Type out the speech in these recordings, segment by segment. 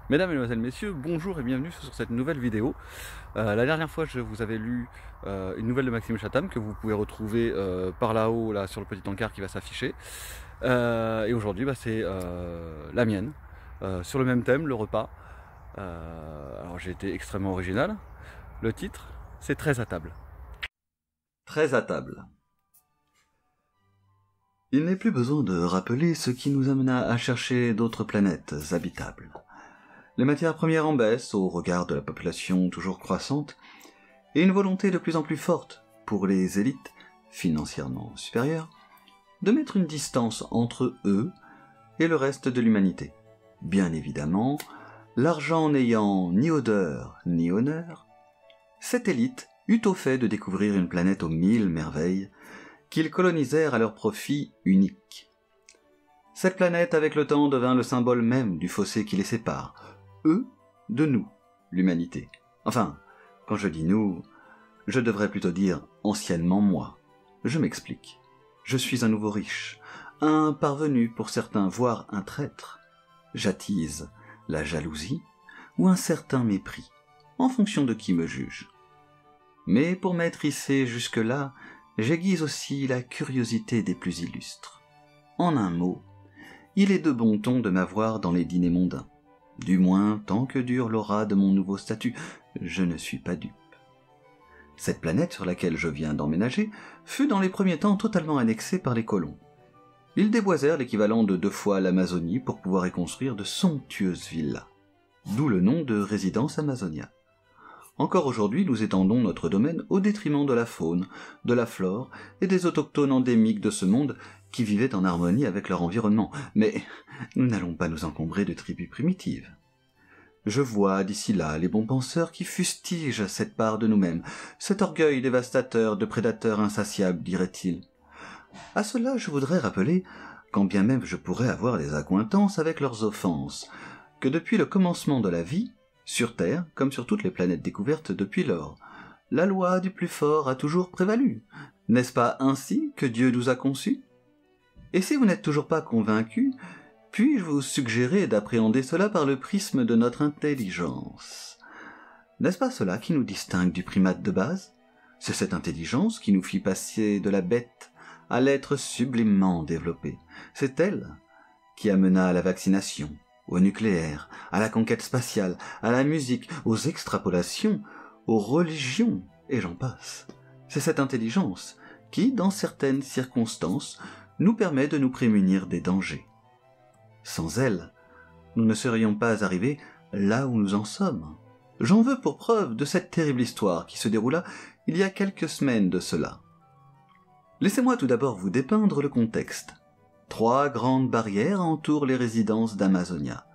Mesdames, Mesdemoiselles, Messieurs, bonjour et bienvenue sur cette nouvelle vidéo. La dernière fois, je vous avais lu une nouvelle de Maxime Chatham que vous pouvez retrouver par là-haut, là, sur le petit encart qui va s'afficher. Et aujourd'hui, c'est la mienne, sur le même thème, le repas. Alors j'ai été extrêmement original. Le titre, c'est 13 à table. 13 à table. Il n'est plus besoin de rappeler ce qui nous amena à chercher d'autres planètes habitables. Les matières premières en baisse au regard de la population toujours croissante, et une volonté de plus en plus forte pour les élites, financièrement supérieures, de mettre une distance entre eux et le reste de l'humanité. Bien évidemment, l'argent n'ayant ni odeur ni honneur, cette élite eut au fait de découvrir une planète aux 1000 merveilles qu'ils colonisèrent à leur profit unique. Cette planète, avec le temps, devint le symbole même du fossé qui les sépare, eux de nous, l'humanité. Enfin, quand je dis nous, je devrais plutôt dire anciennement moi. Je m'explique. Je suis un nouveau riche, un parvenu pour certains, voire un traître. J'attise la jalousie ou un certain mépris, en fonction de qui me juge. Mais pour m'être hissé jusque-là, j'aiguise aussi la curiosité des plus illustres. En un mot, il est de bon ton de m'avoir dans les dîners mondains. Du moins, tant que dure l'aura de mon nouveau statut, je ne suis pas dupe. Cette planète sur laquelle je viens d'emménager fut dans les premiers temps totalement annexée par les colons. Ils déboisèrent l'équivalent de 2 fois l'Amazonie pour pouvoir y construire de somptueuses villas. D'où le nom de résidence Amazonia. Encore aujourd'hui, nous étendons notre domaine au détriment de la faune, de la flore et des autochtones endémiques de ce monde qui vivaient en harmonie avec leur environnement. Mais nous n'allons pas nous encombrer de tribus primitives. Je vois d'ici là les bons penseurs qui fustigent cette part de nous-mêmes, cet orgueil dévastateur de prédateurs insatiables, dirait-il. À cela, je voudrais rappeler, quand bien même je pourrais avoir des accointances avec leurs offenses, que depuis le commencement de la vie, sur Terre, comme sur toutes les planètes découvertes depuis lors, la loi du plus fort a toujours prévalu. N'est-ce pas ainsi que Dieu nous a conçus? Et si vous n'êtes toujours pas convaincus, puis-je vous suggérer d'appréhender cela par le prisme de notre intelligence? N'est-ce pas cela qui nous distingue du primate de base? C'est cette intelligence qui nous fit passer de la bête à l'être sublimement développé. C'est elle qui amena à la vaccination, au nucléaire, à la conquête spatiale, à la musique, aux extrapolations, aux religions, et j'en passe. C'est cette intelligence qui, dans certaines circonstances, nous permet de nous prémunir des dangers. Sans elle, nous ne serions pas arrivés là où nous en sommes. J'en veux pour preuve de cette terrible histoire qui se déroula il y a quelques semaines de cela. Laissez-moi tout d'abord vous dépeindre le contexte. 3 grandes barrières entourent les résidences d'Amazonia.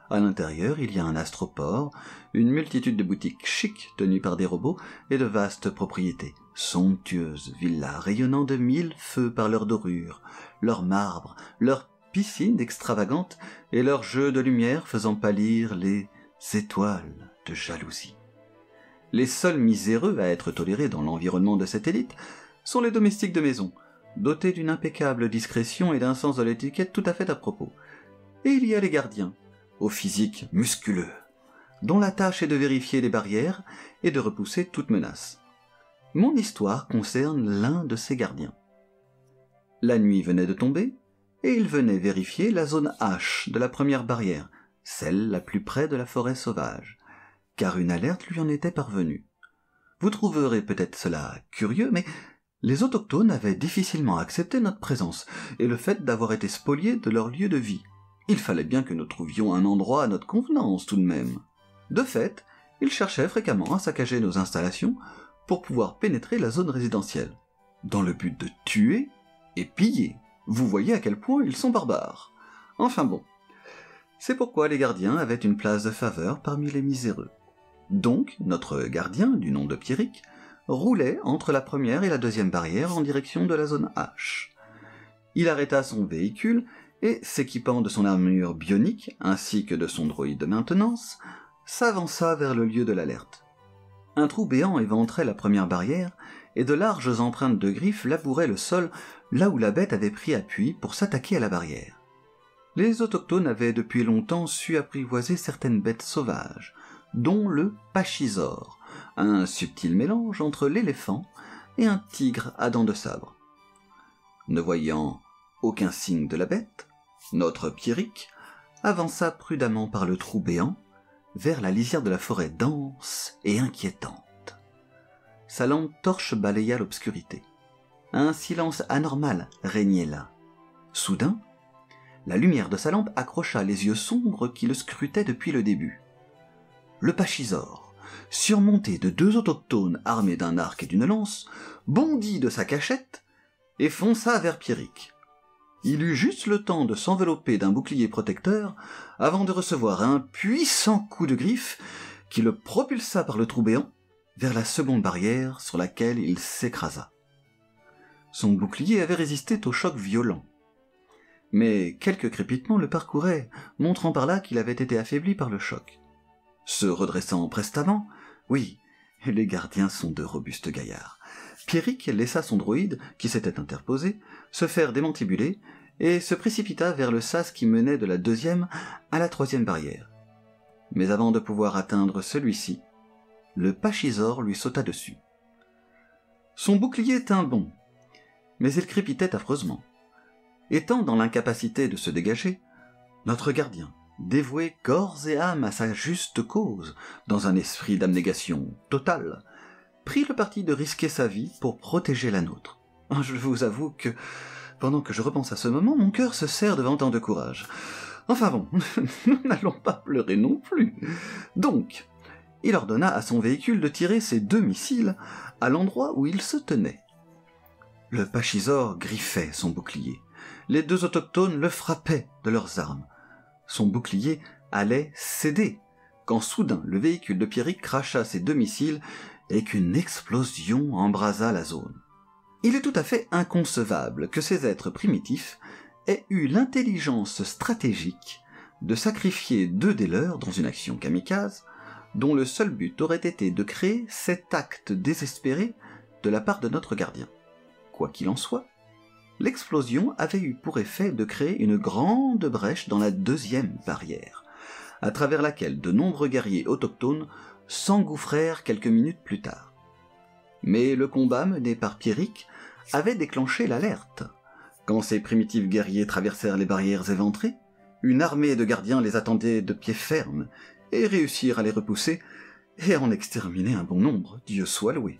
À l'intérieur, il y a un astroport, une multitude de boutiques chics tenues par des robots et de vastes propriétés, somptueuses villas rayonnant de 1000 feux par leur dorure, leur marbre, leurs piscines extravagantes et leurs jeux de lumière faisant pâlir les étoiles de jalousie. Les seuls miséreux à être tolérés dans l'environnement de cette élite sont les domestiques de maison, dotés d'une impeccable discrétion et d'un sens de l'étiquette tout à fait à propos. Et il y a les gardiens, au physique musculeux, dont la tâche est de vérifier les barrières et de repousser toute menace. Mon histoire concerne l'un de ces gardiens. La nuit venait de tomber, et il venait vérifier la zone H de la première barrière, celle la plus près de la forêt sauvage, car une alerte lui en était parvenue. Vous trouverez peut-être cela curieux, mais les autochtones avaient difficilement accepté notre présence, et le fait d'avoir été spoliés de leur lieu de vie. Il fallait bien que nous trouvions un endroit à notre convenance tout de même. De fait, ils cherchaient fréquemment à saccager nos installations pour pouvoir pénétrer la zone résidentielle, dans le but de tuer et piller. Vous voyez à quel point ils sont barbares. Enfin bon, c'est pourquoi les gardiens avaient une place de faveur parmi les miséreux. Donc, notre gardien, du nom de Pierrick, roulait entre la première et la deuxième barrière en direction de la zone H. Il arrêta son véhicule et, s'équipant de son armure bionique ainsi que de son droïde de maintenance, s'avança vers le lieu de l'alerte. Un trou béant éventrait la première barrière et de larges empreintes de griffes labouraient le sol là où la bête avait pris appui pour s'attaquer à la barrière. Les autochtones avaient depuis longtemps su apprivoiser certaines bêtes sauvages, dont le pachysaure, un subtil mélange entre l'éléphant et un tigre à dents de sabre. Ne voyant aucun signe de la bête, notre Pierrick avança prudemment par le trou béant vers la lisière de la forêt dense et inquiétante. Sa lampe torche balaya l'obscurité. Un silence anormal régnait là. Soudain, la lumière de sa lampe accrocha les yeux sombres qui le scrutaient depuis le début. Le pachysaure, surmonté de 2 autochtones armés d'un arc et d'une lance, bondit de sa cachette et fonça vers Pierrick. Il eut juste le temps de s'envelopper d'un bouclier protecteur avant de recevoir un puissant coup de griffe qui le propulsa par le trou béant vers la seconde barrière sur laquelle il s'écrasa. Son bouclier avait résisté au choc violent, mais quelques crépitements le parcouraient, montrant par là qu'il avait été affaibli par le choc. Se redressant prestement, oui, les gardiens sont de robustes gaillards, Pierrick laissa son droïde, qui s'était interposé, se faire démantibuler et se précipita vers le sas qui menait de la 2e à la 3e barrière. Mais avant de pouvoir atteindre celui-ci, le pachysaure lui sauta dessus. Son bouclier tint bon, mais il crépitait affreusement. Étant dans l'incapacité de se dégager, notre gardien, dévoué corps et âme à sa juste cause, dans un esprit d'abnégation totale, prit le parti de risquer sa vie pour protéger la nôtre. Je vous avoue que, pendant que je repense à ce moment, mon cœur se serre devant tant de courage. Enfin bon, nous n'allons pas pleurer non plus. Donc, il ordonna à son véhicule de tirer ses 2 missiles à l'endroit où il se tenait. Le pachysaure griffait son bouclier. Les 2 autochtones le frappaient de leurs armes. Son bouclier allait céder, quand soudain le véhicule de Pierrick cracha ses 2 missiles et qu'une explosion embrasa la zone. Il est tout à fait inconcevable que ces êtres primitifs aient eu l'intelligence stratégique de sacrifier 2 des leurs dans une action kamikaze, dont le seul but aurait été de créer cet acte désespéré de la part de notre gardien. Quoi qu'il en soit, l'explosion avait eu pour effet de créer une grande brèche dans la 2e barrière, à travers laquelle de nombreux guerriers autochtones s'engouffrèrent quelques minutes plus tard. Mais le combat mené par Pierrick avait déclenché l'alerte. Quand ces primitifs guerriers traversèrent les barrières éventrées, une armée de gardiens les attendait de pied ferme et réussirent à les repousser et à en exterminer un bon nombre, Dieu soit loué.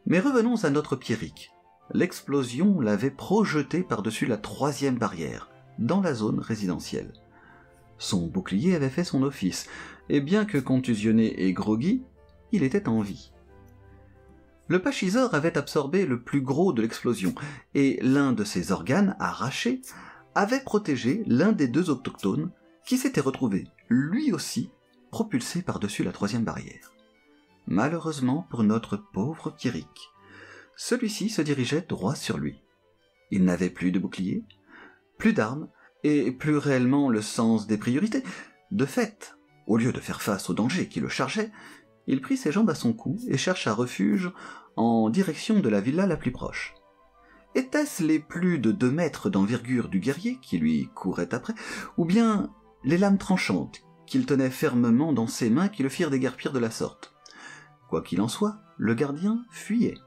Mais revenons à notre Pierrick. L'explosion l'avait projeté par-dessus la 3e barrière, dans la zone résidentielle. Son bouclier avait fait son office, et bien que contusionné et groggy, il était en vie. Le pachysaure avait absorbé le plus gros de l'explosion, et l'un de ses organes, arrachés, avait protégé l'un des 2 autochtones, qui s'était retrouvé, lui aussi, propulsé par-dessus la 3e barrière. Malheureusement pour notre pauvre Pierrick, celui-ci se dirigeait droit sur lui. Il n'avait plus de bouclier, plus d'armes, et plus réellement le sens des priorités. De fait, au lieu de faire face au danger qui le chargeait, il prit ses jambes à son cou et chercha refuge en direction de la villa la plus proche. Étaient-ce les plus de 2 mètres d'envergure du guerrier qui lui courait après, ou bien les lames tranchantes qu'il tenait fermement dans ses mains qui le firent déguerpir de la sorte? Quoi qu'il en soit, le gardien fuyait.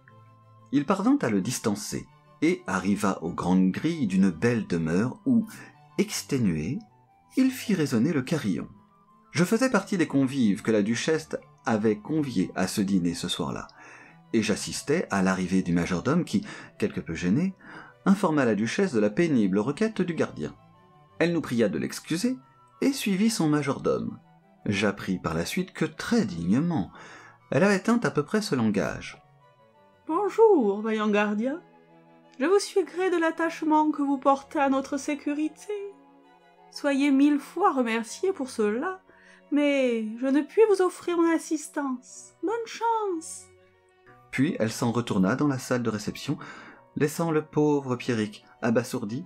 Il parvint à le distancer et arriva aux grandes grilles d'une belle demeure où, exténué, il fit résonner le carillon. Je faisais partie des convives que la duchesse avait conviés à ce dîner ce soir-là, et j'assistais à l'arrivée du majordome qui, quelque peu gêné, informa la duchesse de la pénible requête du gardien. Elle nous pria de l'excuser et suivit son majordome. J'appris par la suite que très dignement, elle avait teint à peu près ce langage. « Bonjour, vaillant gardien. Je vous suis gré de l'attachement que vous portez à notre sécurité. Soyez 1000 fois remerciés pour cela, mais je ne puis vous offrir mon assistance. Bonne chance !» Puis elle s'en retourna dans la salle de réception, laissant le pauvre Pierrick, abasourdi,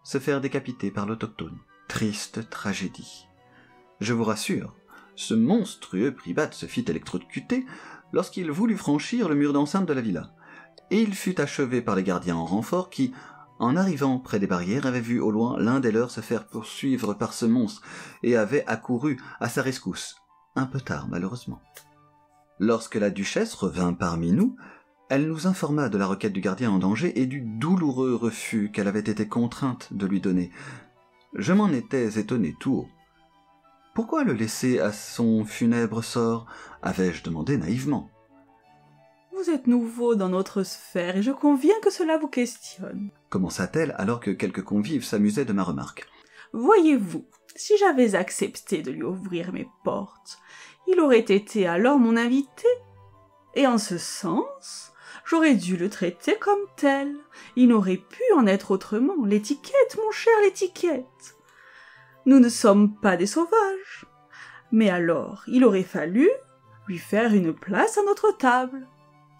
se faire décapiter par l'autochtone. Triste tragédie. Je vous rassure, ce monstrueux primat se fit électrocuter lorsqu'il voulut franchir le mur d'enceinte de la villa, et il fut achevé par les gardiens en renfort qui, en arrivant près des barrières, avait vu au loin l'un des leurs se faire poursuivre par ce monstre et avait accouru à sa rescousse, un peu tard malheureusement. Lorsque la duchesse revint parmi nous, elle nous informa de la requête du gardien en danger et du douloureux refus qu'elle avait été contrainte de lui donner. Je m'en étais étonné tout haut. « Pourquoi le laisser à son funèbre sort ?» avais-je demandé naïvement. « Vous êtes nouveau dans notre sphère et je conviens que cela vous questionne. » commença-t-elle alors que quelques convives s'amusaient de ma remarque. « Voyez-vous, si j'avais accepté de lui ouvrir mes portes, il aurait été alors mon invité. Et en ce sens, j'aurais dû le traiter comme tel. Il n'aurait pu en être autrement. L'étiquette, mon cher, l'étiquette. Nous ne sommes pas des sauvages. Mais alors, il aurait fallu lui faire une place à notre table.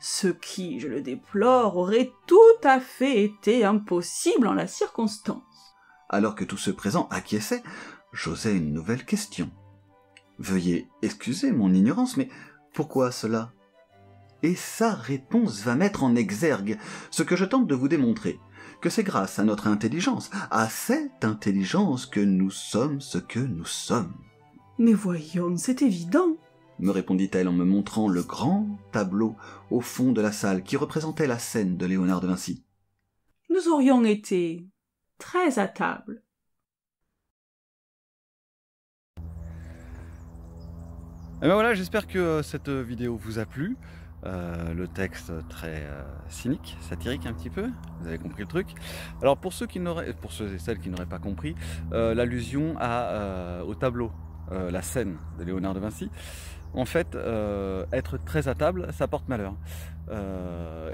Ce qui, je le déplore, aurait tout à fait été impossible en la circonstance. » Alors que tous ceux présents acquiesçaient, j'osais une nouvelle question. Veuillez excuser mon ignorance, mais pourquoi cela ? Et sa réponse va mettre en exergue ce que je tente de vous démontrer, que c'est grâce à notre intelligence, à cette intelligence que nous sommes ce que nous sommes. « Mais voyons, c'est évident, » me répondit-elle en me montrant le grand tableau au fond de la salle qui représentait la scène de Léonard de Vinci. « Nous aurions été très à table. » Et ben voilà, j'espère que cette vidéo vous a plu. Le texte très cynique, satirique un petit peu, vous avez compris le truc. Alors pour ceux et celles qui n'auraient pas compris, l'allusion au tableau, la scène de Léonard de Vinci, en fait, être très à table, ça porte malheur.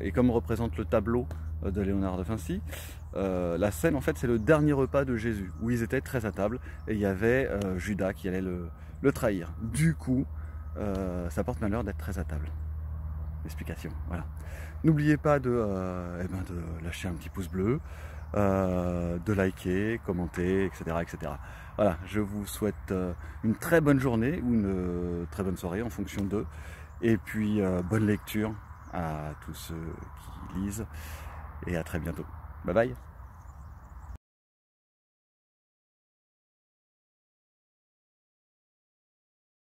Et comme représente le tableau de Léonard de Vinci, la scène, en fait, c'est le dernier repas de Jésus, où ils étaient très à table, et il y avait Judas qui allait le trahir. Du coup, ça porte malheur d'être très à table. Explication, voilà. N'oubliez pas de lâcher un petit pouce bleu, de liker, commenter, etc., etc. Voilà, je vous souhaite une très bonne journée ou une très bonne soirée en fonction d'eux. Et puis, bonne lecture à tous ceux qui lisent et à très bientôt. Bye bye.